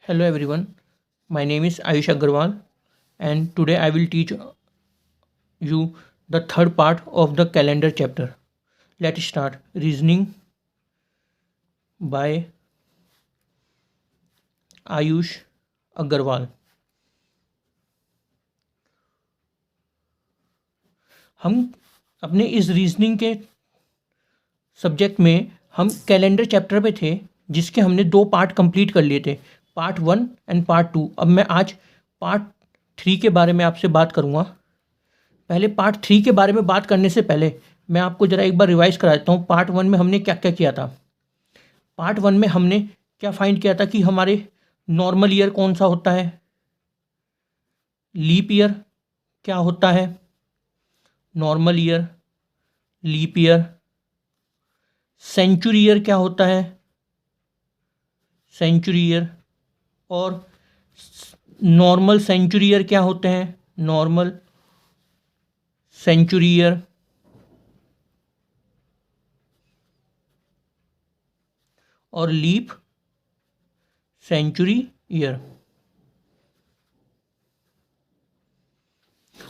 Hello everyone, my name is Ayush Agarwal and today I will teach you the third part of the calendar chapter. Let's start. Reasoning by Ayush Agarwal. हम अपने इस reasoning के subject में हम calendar chapter पे थे जिसके हमने दो पार्ट कंप्लीट कर लिए थे, पार्ट 1 एंड पार्ट 2। अब मैं आज पार्ट 3 के बारे में आपसे बात करूँगा। पहले पार्ट 3 के बारे में बात करने से पहले मैं आपको ज़रा एक बार रिवाइज करा देता हूँ। पार्ट 1 में हमने क्या क्या किया था। पार्ट 1 में हमने क्या फाइंड किया था कि हमारे नॉर्मल ईयर कौन सा होता है, लीप ईयर क्या होता है, normal year, leap year, century year क्या होता है, सेंचुरी ईयर, और नॉर्मल सेंचुरी ईयर क्या होते हैं, नॉर्मल सेंचुरी ईयर, और लीप सेंचुरी ईयर।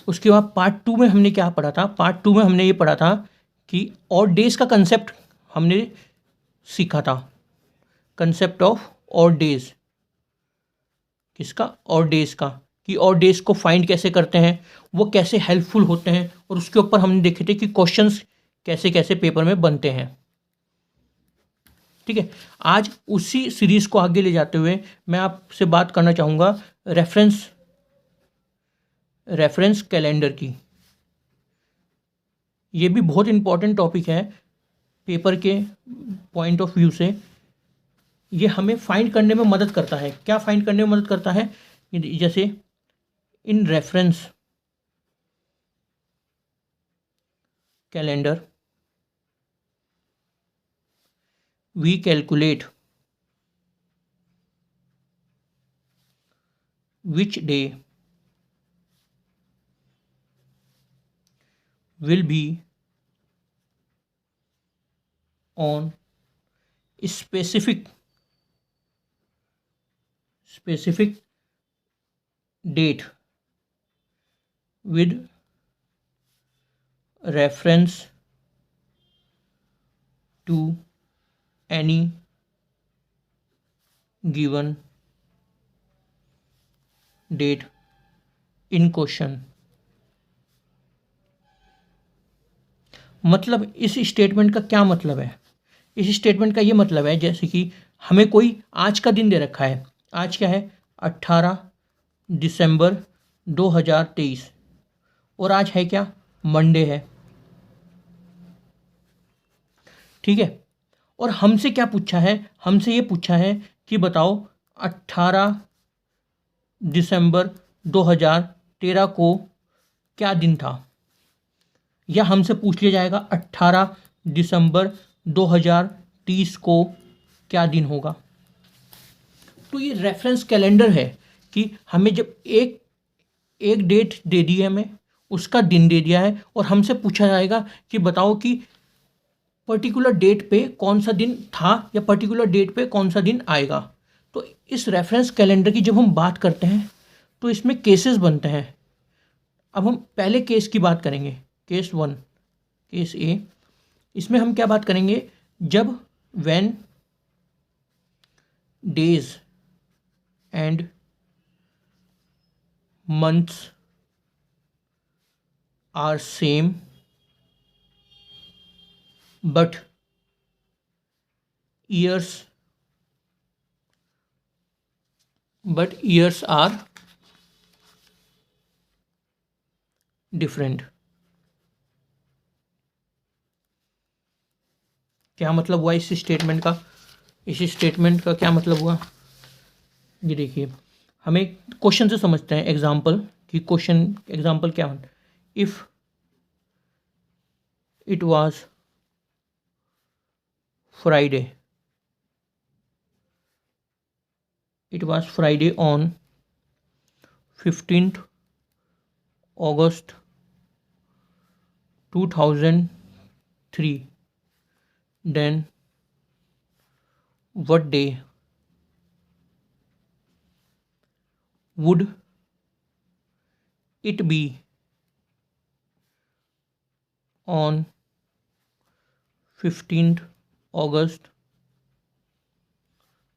उसके बाद पार्ट 2 में हमने क्या पढ़ा था। पार्ट 2 में हमने ये पढ़ा था कि ऑड डेज का कंसेप्ट हमने सीखा था। कंसेप्ट ऑफ ऑड डेज, किसका, ऑड डेज का, कि ऑड डेज को फाइंड कैसे करते हैं, वो कैसे हेल्पफुल होते हैं, और उसके ऊपर हमने देखे थे कि क्वेश्चंस कैसे कैसे पेपर में बनते हैं। ठीक है, आज उसी सीरीज को आगे ले जाते हुए मैं आपसे बात करना चाहूँगा रेफरेंस कैलेंडर की। ये भी बहुत इंपॉर्टेंट टॉपिक है पेपर के पॉइंट ऑफ व्यू से। ये हमें फाइंड करने में मदद करता है। क्या फाइंड करने में मदद करता है, जैसे in reference calendar we calculate which day will be on specific date with reference to any given date in question। मतलब इस स्टेटमेंट का क्या मतलब है, इस स्टेटमेंट का ये मतलब है जैसे कि हमें कोई आज का दिन दे रखा है। आज क्या है, 18 दिसंबर 2023, और आज है क्या, मंडे है। ठीक है, और हमसे क्या पूछा है, हमसे ये पूछा है कि बताओ 18 दिसंबर 2013 को क्या दिन था, या हमसे पूछ लिया जाएगा 18 दिसंबर 2030 को क्या दिन होगा। तो ये रेफरेंस कैलेंडर है कि हमें जब एक डेट दे दी है, हमें उसका दिन दे दिया है, और हमसे पूछा जाएगा कि बताओ कि पर्टिकुलर डेट पे कौन सा दिन था या पर्टिकुलर डेट पे कौन सा दिन आएगा। तो इस रेफरेंस कैलेंडर की जब हम बात करते हैं तो इसमें केसेस बनते हैं। अब हम पहले केस की बात करेंगे, केस 1, केस ए। इसमें हम क्या बात करेंगे, जब when days and months are same but years are different। क्या मतलब हुआ इस स्टेटमेंट का, इस स्टेटमेंट का क्या मतलब हुआ, ये देखिए। हमें क्वेश्चन से समझते हैं, एग्जाम्पल कि क्वेश्चन एग्जाम्पल क्या है। If it was Friday, it was Friday on 15th August 2003, then what day would it be on 15th August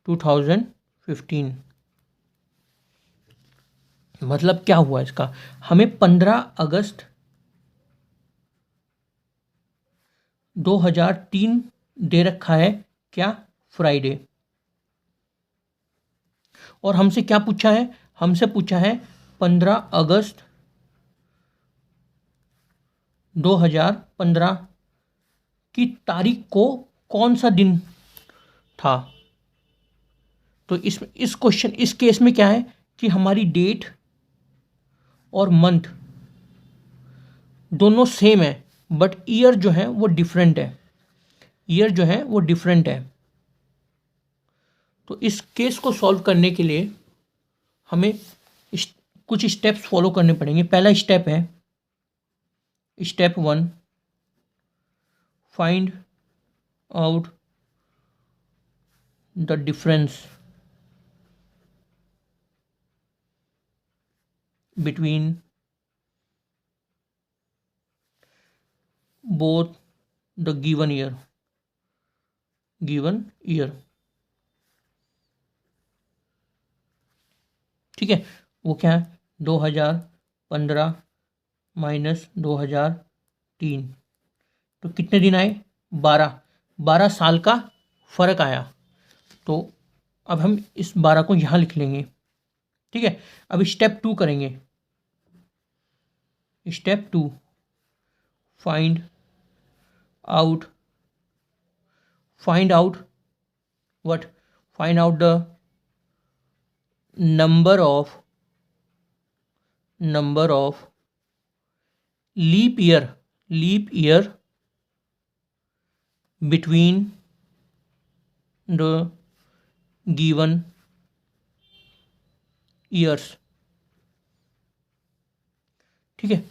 2015? मतलब क्या हुआ इसका, हमें 15 अगस्त 2003 दे रखा है, क्या, फ्राइडे। और हमसे क्या पूछा है, हमसे पूछा है 15 अगस्त 2015 की तारीख को कौन सा दिन था। तो इस क्वेश्चन, इस केस में क्या है कि हमारी डेट और मंथ दोनों सेम है, बट ईयर जो है वो डिफरेंट है, ईयर जो है वो डिफरेंट है। तो इस केस को सॉल्व करने के लिए हमें कुछ स्टेप्स फॉलो करने पड़ेंगे। पहला स्टेप है step 1, find out the difference between both the given year, ठीक है। वो क्या है, 2015 माइनस 2003, तो कितने दिन आए, 12 साल का फर्क आया। तो अब हम इस 12 को यहाँ लिख लेंगे, ठीक है। अब स्टेप 2 करेंगे, step 2, find out what, find out the number of leap year between the given years, ठीक है।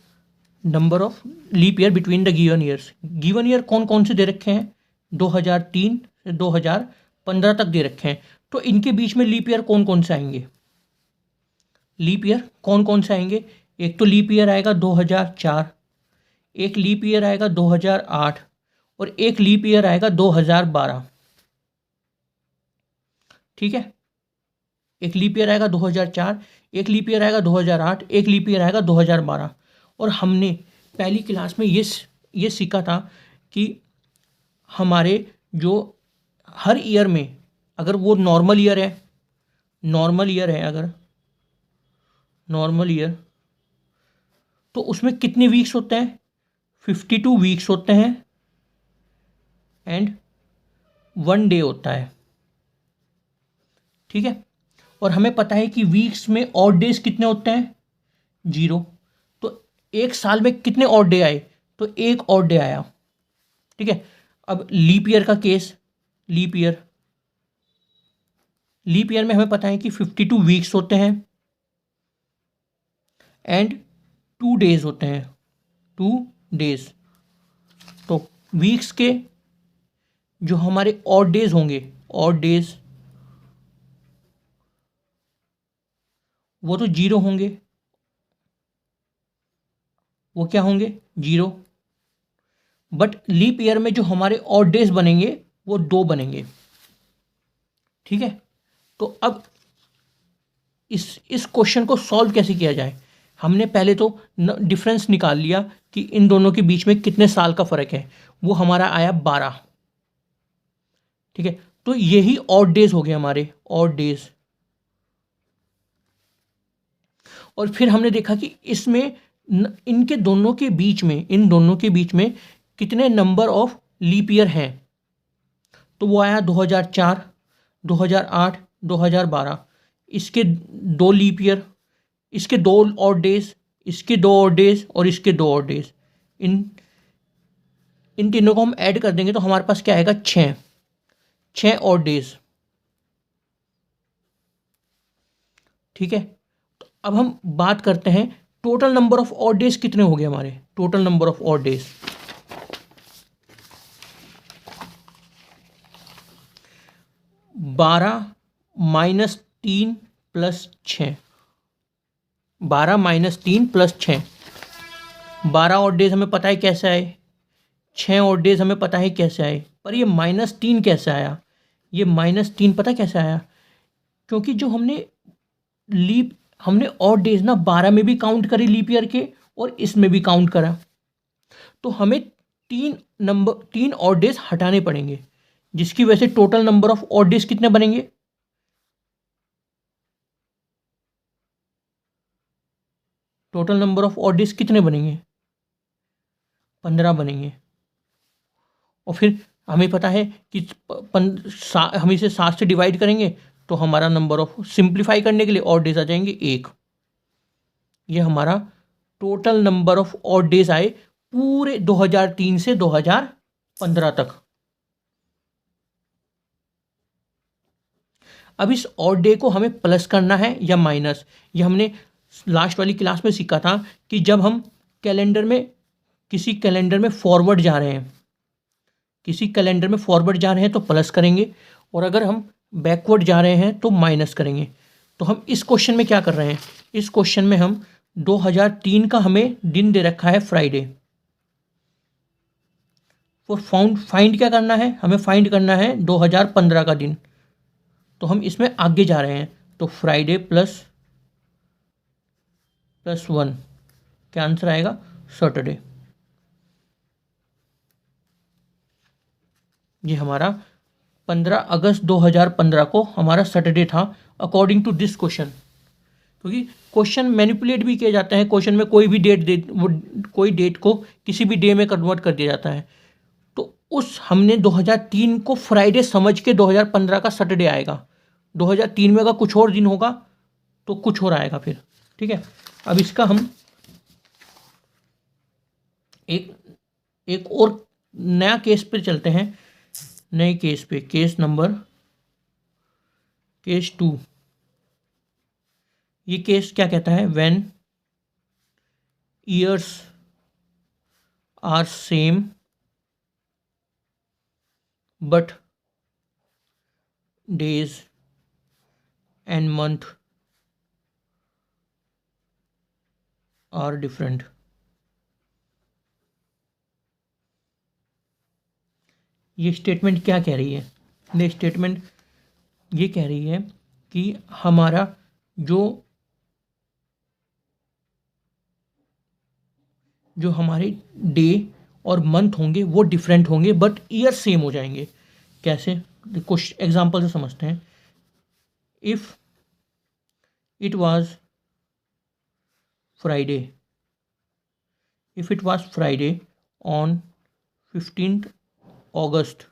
Number of leap year between the given years, given year कौन कौन से दे रखे हैं, 2003 से 2015 तक दे रखे हैं। तो इनके बीच में लीप ईयर कौन कौन से आएंगे, लीप ईयर कौन कौन से आएंगे, एक तो लीप ईयर आएगा 2004, एक लीप ईयर आएगा 2008 और एक लीप ईयर आएगा 2012, ठीक है। एक लीप ईयर आएगा 2004, एक लीप ईयर आएगा 2008, एक लीप ईयर आएगा 2012। और हमने पहली क्लास में ये सीखा था कि हमारे जो हर ईयर में अगर वो नॉर्मल ईयर है, अगर नॉर्मल ईयर, तो उसमें कितने वीक्स होते हैं, 52 वीक्स होते हैं एंड 1 डे होता है, ठीक है। और हमें पता है कि वीक्स में ऑड डेज कितने होते हैं, 0। तो एक साल में कितने ऑड डे आए, तो एक ऑड डे आया, ठीक है। अब लीप ईयर का केस, लीप ईयर में हमें पता है कि 52 वीक्स होते हैं एंड 2 डेज होते हैं, 2 डेज। तो वीक्स के जो हमारे ऑड डेज होंगे, ऑड डेज वो तो 0 होंगे, वो क्या होंगे, 0। बट लीप ईयर में जो हमारे ऑड डेज बनेंगे वो 2 बनेंगे, ठीक है। तो अब इस क्वेश्चन को सॉल्व कैसे किया जाए, हमने पहले तो डिफरेंस निकाल लिया कि इन दोनों के बीच में कितने साल का फर्क है, वो हमारा आया 12, ठीक है। तो यही ऑड डेज हो गए हमारे, ऑड डेज। और फिर हमने देखा कि इसमें इनके दोनों के बीच में, इन दोनों के बीच में कितने नंबर ऑफ लीप ईयर हैं, तो वो आया 2004, 2008, 2012। इसके 2 लीप ईयर, इसके 2 ऑड डेज, इसके 2 ऑड डेज और इसके 2 ऑड डेज, इन तीनों को हम ऐड कर देंगे तो हमारे पास क्या आएगा, 6 ऑड डेज, ठीक है। तो अब हम बात करते हैं total number of odd days कितने हो गए हमारे, total number of odd days 12 - 3 + 6, 12 minus 3 plus 6। 12 odd days हमें पता है कैसे आए, 6 ऑड डेज हमें पता है कैसे आए, पर ये -3 कैसे आया? ये -3 पता कैसे आया? क्योंकि जो हमने ऑड डेज ना 12 में भी काउंट करी लीप ईयर के, और इसमें भी काउंट करा, तो हमें 3 ऑड डेज हटाने पड़ेंगे, जिसकी वजह से total number of odd days कितने बनेंगे? Total number of odd days कितने बनेंगे? 15 बनेंगे। और फिर हमें पता है कि हम इसे 7 से डिवाइड करेंगे तो हमारा नंबर ऑफ, सिंप्लीफाई करने के लिए ऑड डेज आ जाएंगे 1। ये हमारा total number of odd days आए पूरे 2003 से 2015 तक। अब इस ऑड डे को हमें प्लस करना है या माइनस, ये हमने लास्ट वाली क्लास में सीखा था कि जब हम किसी कैलेंडर में फॉरवर्ड जा रहे हैं, तो प्लस करेंगे, और अगर हम बैकवर्ड जा रहे हैं तो माइनस करेंगे। तो हम इस क्वेश्चन में क्या कर रहे हैं? इस क्वेश्चन में हम 2003 का हमें दिन दे रखा है फ्राइडे। फॉर फाइंड क्या करना है? हमें फाइंड करना है 2015 का दिन। तो हम इसमें आगे जा रहे हैं, तो फ्राइडे प्लस 1, क्या आंसर आएगा? सैटरडे। ये हमारा 15 अगस्त 2015 को हमारा सैटरडे था, अकॉर्डिंग टू दिस क्वेश्चन। क्योंकि क्वेश्चन मैनिपुलेट भी किए जाते हैं, क्वेश्चन में कोई डेट को किसी भी डे में कन्वर्ट कर दिया जाता है। तो हमने 2003 को फ्राइडे समझ के 2015 का सैटरडे आएगा। 2003 में अगर कुछ और दिन होगा तो कुछ और आएगा फिर, ठीक है। अब इसका हम एक और नया केस पे चलते हैं, नए केस पे, केस 2। ये केस क्या कहता है? When years are same but days and month are different. ये स्टेटमेंट क्या कह रही है? ये स्टेटमेंट ये कह रही है कि हमारा जो हमारे डे और मंथ होंगे वो डिफरेंट होंगे, बट ईयर सेम हो जाएंगे। कैसे? कुछ एग्जांपल से समझते हैं। If it was Friday on 15th August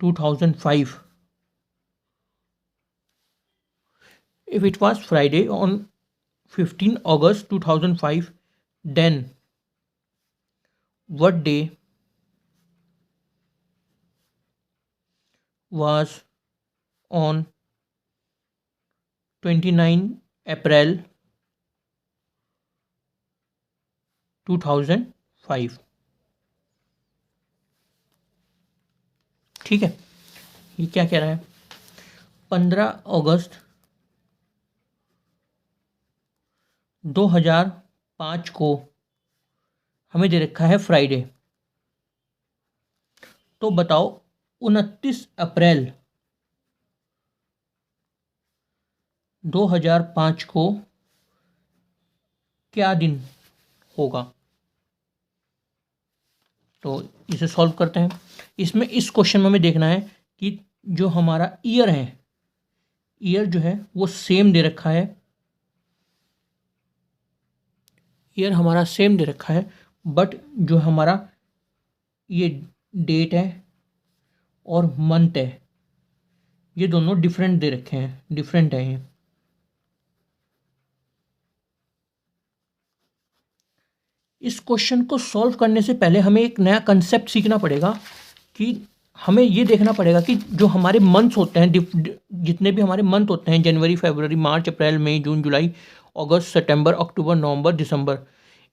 2005, if it was Friday on 15 August 2005, then what day was on 29 April 2005? ठीक है, ये क्या कह रहा है? 15 अगस्त 2005 को हमें दे रखा है फ्राइडे। तो बताओ 29 अप्रैल 2005 को क्या दिन होगा? तो इसे सॉल्व करते हैं। इसमें इस क्वेश्चन में हमें देखना है कि जो हमारा ईयर है, ईयर जो है वो सेम दे रखा है, ईयर हमारा सेम दे रखा है, बट जो हमारा ये डेट है और मंथ है ये दोनों डिफरेंट दे रखे हैं, डिफरेंट है ये। इस क्वेश्चन को सॉल्व करने से पहले हमें एक नया कंसेप्ट सीखना पड़ेगा कि हमें ये देखना पड़ेगा कि जो हमारे मंथ्स होते हैं, जितने भी हमारे मंथ होते हैं, जनवरी, फरवरी, मार्च, अप्रैल, मई, जून, जुलाई, अगस्त, सितंबर, अक्टूबर, नवंबर, दिसंबर,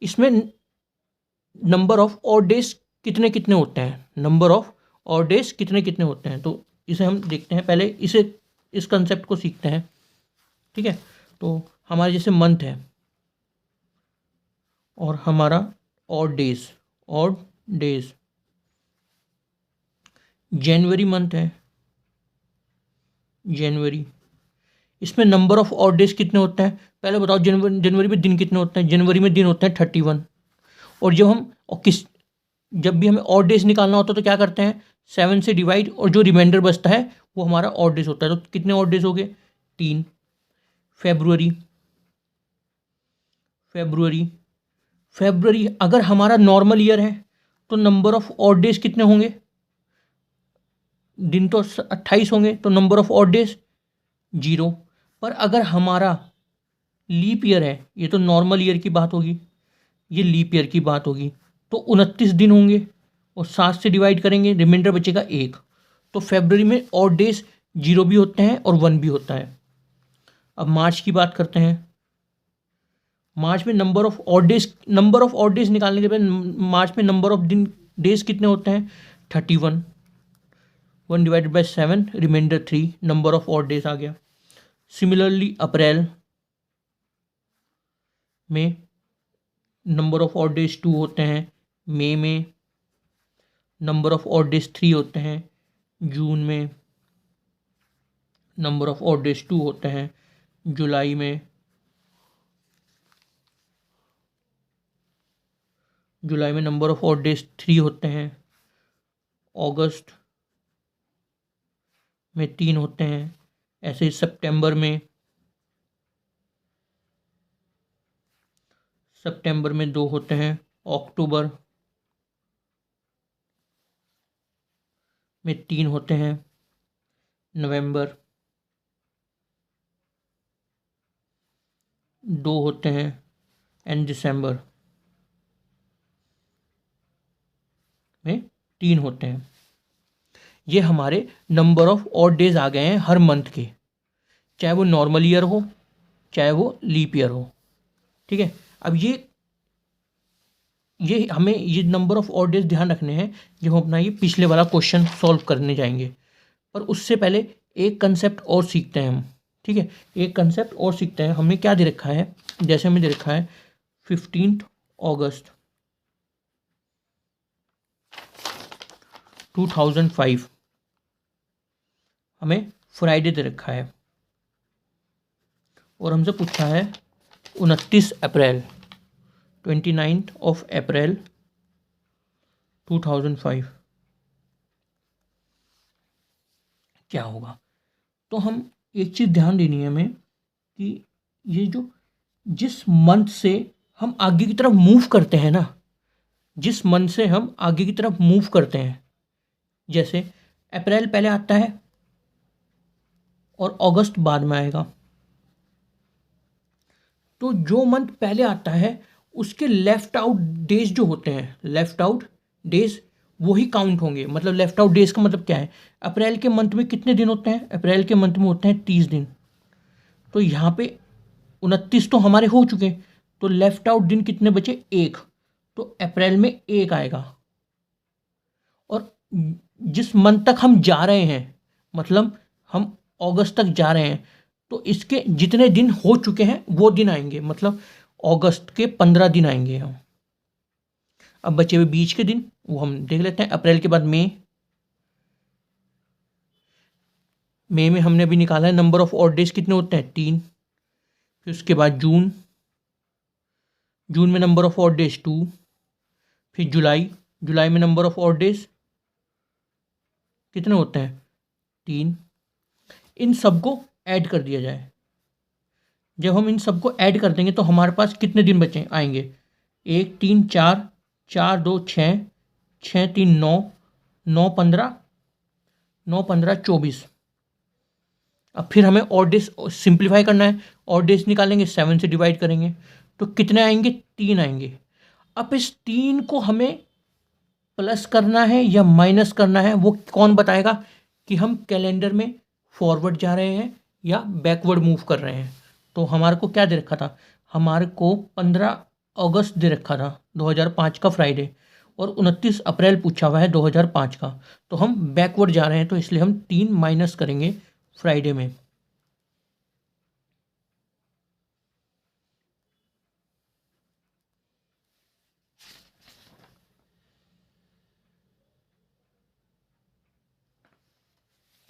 इसमें नंबर ऑफ ऑड डेज कितने कितने होते हैं, नंबर ऑफ ऑड डेज कितने कितने होते हैं। तो इसे हम देखते हैं, पहले इस कंसेप्ट को सीखते हैं, ठीक है। तो हमारे जैसे मंथ है और हमारा ऑड डेज जनवरी मंथ है, जनवरी, इसमें नंबर ऑफ ऑड डेज कितने होते हैं? पहले बताओ जनवरी में दिन कितने होते हैं? जनवरी में दिन होते हैं 31। और जब भी हमें ऑड डेज निकालना होता है तो क्या करते हैं? 7 से डिवाइड, और जो रिमाइंडर बचता है वो हमारा ऑड डेज होता है। तो कितने ऑड डेज हो गए? 3। फेब्रुअरी अगर हमारा नॉर्मल ईयर है तो नंबर ऑफ ऑड डेज कितने होंगे? दिन तो 28 होंगे, तो नंबर ऑफ ऑड डेज 0। पर अगर हमारा लीप ईयर है, ये तो नॉर्मल ईयर की बात होगी, ये लीप ईयर की बात होगी, तो 29 दिन होंगे और 7 से डिवाइड करेंगे, रिमाइंडर बचेगा 1। तो फरवरी में ऑड डेज 0 भी होते हैं और 1 भी होता है। अब मार्च की बात करते हैं। मार्च में नंबर ऑफ ऑड डेज निकालने के बाद मार्च में नंबर ऑफ डेज कितने होते हैं? 31। 1 divided by 7, remainder 3, number of odd days आ गया। सिमिलरली अप्रैल में नंबर ऑफ ऑड डेज 2 होते हैं, मई में नंबर ऑफ ऑड डेज 3 होते हैं, जून में नंबर ऑफ ऑड डेज 2 होते हैं, जुलाई में नंबर ऑफ ऑड डेज 3 होते हैं, अगस्त में 3 होते हैं, ऐसे ही सितंबर में 2 होते हैं, अक्टूबर में 3 होते हैं, नवंबर 2 होते हैं, एंड दिसंबर में 3 होते हैं। ये हमारे नंबर ऑफ ऑड डेज आ गए हैं हर मंथ के, चाहे वो नॉर्मल ईयर हो चाहे वो लीप ईयर हो। ठीक है, अब ये हमें ये नंबर ऑफ ऑड डेज ध्यान रखने हैं जब हम अपना ये पिछले वाला क्वेश्चन सॉल्व करने जाएंगे। पर उससे पहले एक कंसेप्ट और सीखते हैं हम। ठीक है, एक कंसेप्ट और सीखते हैं। हमें क्या दे रखा है? जैसे हमें दे रखा है 15 अगस्त 2005 हमें फ्राइडे दे रखा है, और हमसे पूछा है 29 अप्रैल 29 ऑफ अप्रैल 2005 क्या होगा? तो हम एक चीज़ ध्यान देनी है हमें कि ये जिस मंथ से हम आगे की तरफ मूव करते हैं ना, जिस मंथ से हम आगे की तरफ मूव करते हैं, जैसे अप्रैल पहले आता है और अगस्त बाद में आएगा, तो जो मंथ पहले आता है उसके लेफ्ट आउट डेज जो होते हैं, लेफ्ट आउट डेज वही काउंट होंगे। मतलब लेफ्ट आउट डेज का मतलब क्या है? अप्रैल के मंथ में कितने दिन होते हैं? अप्रैल के मंथ में होते हैं 30 दिन। तो यहाँ पे 29 तो हमारे हो चुके, तो लेफ्ट आउट दिन कितने बचे? 1। तो अप्रैल में 1 आएगा। और जिस मंथ तक हम जा रहे हैं, मतलब हम अगस्त तक जा रहे हैं, तो इसके जितने दिन हो चुके हैं वो दिन आएंगे, मतलब अगस्त के 15 दिन आएंगे हम। अब बचे हुए बीच के दिन वो हम देख लेते हैं। अप्रैल के बाद मई में हमने अभी निकाला है नंबर ऑफ ऑड डेज कितने होते हैं? 3। फिर उसके बाद जून में नंबर ऑफ ऑड डेज 2। फिर जुलाई में नंबर ऑफ ऑड डेज कितने होते हैं? 3। इन सबको ऐड कर दिया जाए। जब हम इन सबको ऐड कर देंगे तो हमारे पास कितने दिन बचे आएंगे? 1 3 4 4 2 6 6 3 9 9 15 9 15 24। अब फिर हमें ऑड डेज सिंप्लीफाई करना है। ऑड डेज निकालेंगे, 7 से डिवाइड करेंगे, तो कितने आएंगे? 3 आएंगे। अब इस 3 को हमें प्लस करना है या माइनस करना है, वो कौन बताएगा कि हम कैलेंडर में फॉरवर्ड जा रहे हैं या बैकवर्ड मूव कर रहे हैं? तो हमारे को क्या दे रखा था? हमारे को 15 अगस्त दे रखा था 2005 का फ्राइडे, और 29 अप्रैल पूछा हुआ है 2005 का। तो हम बैकवर्ड जा रहे हैं, तो इसलिए हम 3 माइनस करेंगे फ्राइडे में।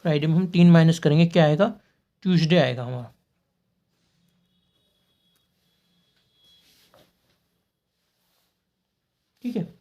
फ्राइडे में हम 3 माइनस करेंगे, क्या आएगा, ट्यूसडे आएगा हमारा। ठीक है।